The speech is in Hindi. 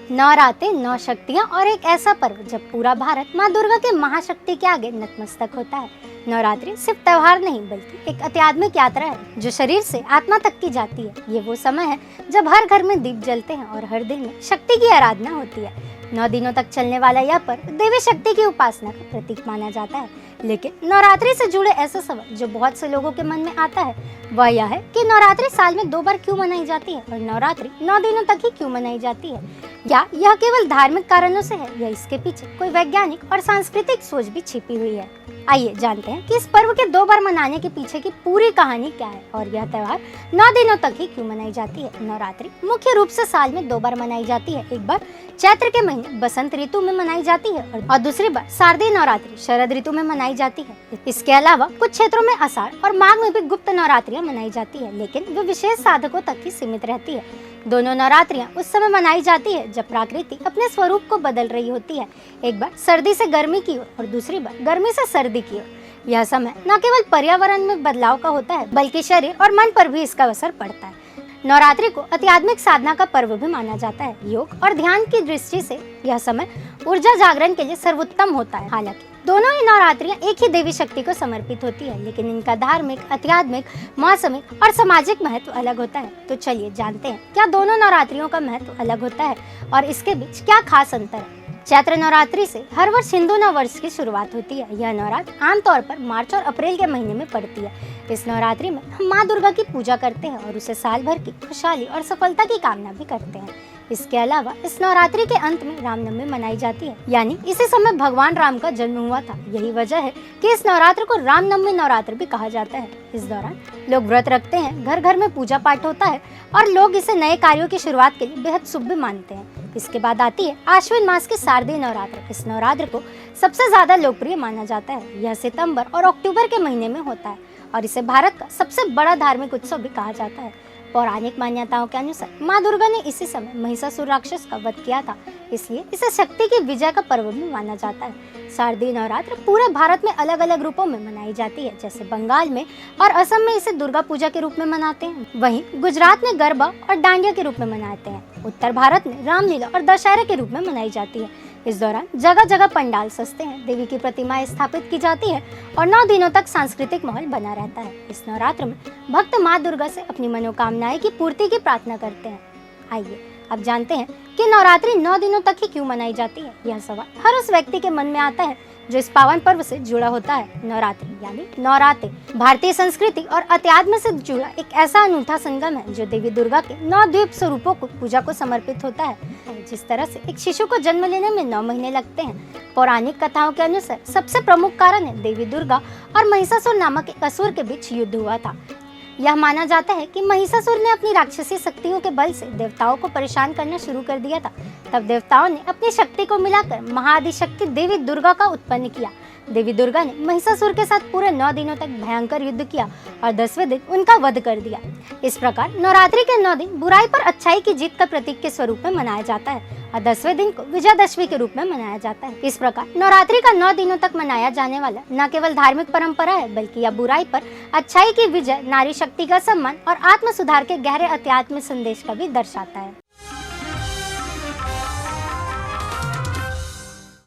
नवरात्रि, नौ शक्तियाँ और एक ऐसा पर्व जब पूरा भारत माँ दुर्गा के महाशक्ति के आगे नतमस्तक होता है। नवरात्रि सिर्फ त्योहार नहीं बल्कि एक आध्यात्मिक यात्रा है जो शरीर से आत्मा तक की जाती है। ये वो समय है जब हर घर में दीप जलते हैं और हर दिल में शक्ति की आराधना होती है। 9 दिनों तक चलने वाला यह पर्व देवी शक्ति की उपासना का प्रतीक माना जाता है। लेकिन नवरात्रि से जुड़े ऐसे सवाल जो बहुत से लोगों के मन में आता है वह यह है कि नवरात्रि साल में 2 बार क्यों मनाई जाती है और नवरात्रि 9 दिनों तक ही क्यों मनाई जाती है। या यह केवल धार्मिक कारणों से है या इसके पीछे कोई वैज्ञानिक और सांस्कृतिक सोच भी छिपी हुई है। आइए जानते हैं कि इस पर्व के 2 बार मनाने के पीछे की पूरी कहानी क्या है और यह त्योहार 9 दिनों तक ही क्यों मनाई जाती है। नवरात्रि मुख्य रूप से साल में 2 बार मनाई जाती है। एक बार चैत्र के महीने बसंत ऋतु में मनाई जाती है और दूसरी बार शारदीय नवरात्रि शरद ऋतु में मनाई जाती है। इसके अलावा कुछ क्षेत्रों में आषाढ़ और माघ में भी गुप्त नवरात्रियां मनाई जाती है, लेकिन वे विशेष साधकों तक ही सीमित रहती है। दोनों नवरात्रियां उस समय मनाई जाती है जब प्रकृति अपने स्वरूप को बदल रही होती है, एक बार सर्दी से गर्मी की ओर और दूसरी बार गर्मी से सर्दी की ओर। यह समय न केवल पर्यावरण में बदलाव का होता है बल्कि शरीर और मन पर भी इसका असर पड़ता है। नवरात्रि को आध्यात्मिक साधना का पर्व भी माना जाता है। योग और ध्यान की दृष्टि से यह समय ऊर्जा जागरण के लिए सर्वोत्तम होता है। हालांकि दोनों ही नवरात्रियां एक ही देवी शक्ति को समर्पित होती है, लेकिन इनका धार्मिक, आध्यात्मिक, मौसमिक और सामाजिक महत्व अलग होता है। तो चलिए जानते हैं क्या दोनों नवरात्रियों का महत्व अलग होता है और इसके बीच क्या खास अंतर है। चैत्र नवरात्रि से हर वर्ष हिंदू नव वर्ष की शुरुआत होती है। यह नवरात्र आमतौर पर मार्च और अप्रैल के महीने में पड़ती है। इस नवरात्रि में हम माँ दुर्गा की पूजा करते हैं और उसे साल भर की खुशहाली और सफलता की कामना भी करते हैं। इसके अलावा इस नवरात्रि के अंत में रामनवमी मनाई जाती है, यानी इसी समय भगवान राम का जन्म हुआ था। यही वजह है कि इस नवरात्र को रामनवमी नवरात्र भी कहा जाता है। इस दौरान लोग व्रत रखते हैं, घर घर में पूजा पाठ होता है और लोग इसे नए कार्यों की शुरुआत के लिए बेहद शुभ भी मानते हैं। इसके बाद आती है आश्विन मास की शारदीय नवरात्र। इस नवरात्र को सबसे ज्यादा लोकप्रिय माना जाता है। यह सितंबर और अक्टूबर के महीने में होता है और इसे भारत का सबसे बड़ा धार्मिक उत्सव भी कहा जाता है। पौराणिक मान्यताओं के अनुसार माँ दुर्गा ने इसी समय महिषासुर राक्षस का वध किया था, इसलिए इसे शक्ति की विजय का पर्व भी माना जाता है। शारदीय नवरात्र पूरे भारत में अलग अलग रूपों में मनाई जाती है। जैसे बंगाल में और असम में इसे दुर्गा पूजा के रूप में मनाते हैं, वहीं गुजरात में गरबा और डांडिया के रूप में मनाते हैं। उत्तर भारत में रामलीला और दशहरा के रूप में मनाई जाती है। इस दौरान जगह जगह पंडाल सजते हैं, देवी की प्रतिमाएं स्थापित की जाती है और 9 दिनों तक सांस्कृतिक माहौल बना रहता है। इस नवरात्र में भक्त माँ दुर्गा से अपनी मनोकामनाएं की पूर्ति की प्रार्थना करते हैं। आइए अब जानते हैं कि नवरात्रि 9 दिनों तक ही क्यों मनाई जाती है। यह सवाल हर उस व्यक्ति के मन में आता है जो इस पावन पर्व से जुड़ा होता है। नवरात्रि यानी नवरात्रि भारतीय संस्कृति और अध्यात्म से जुड़ा एक ऐसा अनूठा संगम है जो देवी दुर्गा के 9 द्वीप स्वरूपों को पूजा को समर्पित होता है। जिस तरह से एक शिशु को जन्म लेने में 9 महीने लगते हैं, पौराणिक कथाओं के अनुसार सबसे प्रमुख कारण है देवी दुर्गा और महिषासुर नामक एक असुर के बीच युद्ध हुआ था। यह माना जाता है कि महिषासुर ने अपनी राक्षसी शक्तियों के बल से देवताओं को परेशान करना शुरू कर दिया था। तब देवताओं ने अपनी शक्ति को मिलाकर महाआदिशक्ति देवी दुर्गा का उत्पन्न किया। देवी दुर्गा ने महिषासुर के साथ पूरे 9 दिनों तक भयंकर युद्ध किया और 10वें दिन उनका वध कर दिया। इस प्रकार नवरात्रि के 9 दिन बुराई पर अच्छाई की जीत का प्रतीक के स्वरूप में मनाया जाता है और 10वें दिन को विजयादशमी के रूप में मनाया जाता है। इस प्रकार नवरात्रि का 9 दिनों तक मनाया जाने वाला न केवल धार्मिक परंपरा है बल्कि यह बुराई पर अच्छाई की विजय, नारी शक्ति का सम्मान और आत्म सुधार के गहरे अध्यात्म संदेश का भी दर्शाता है।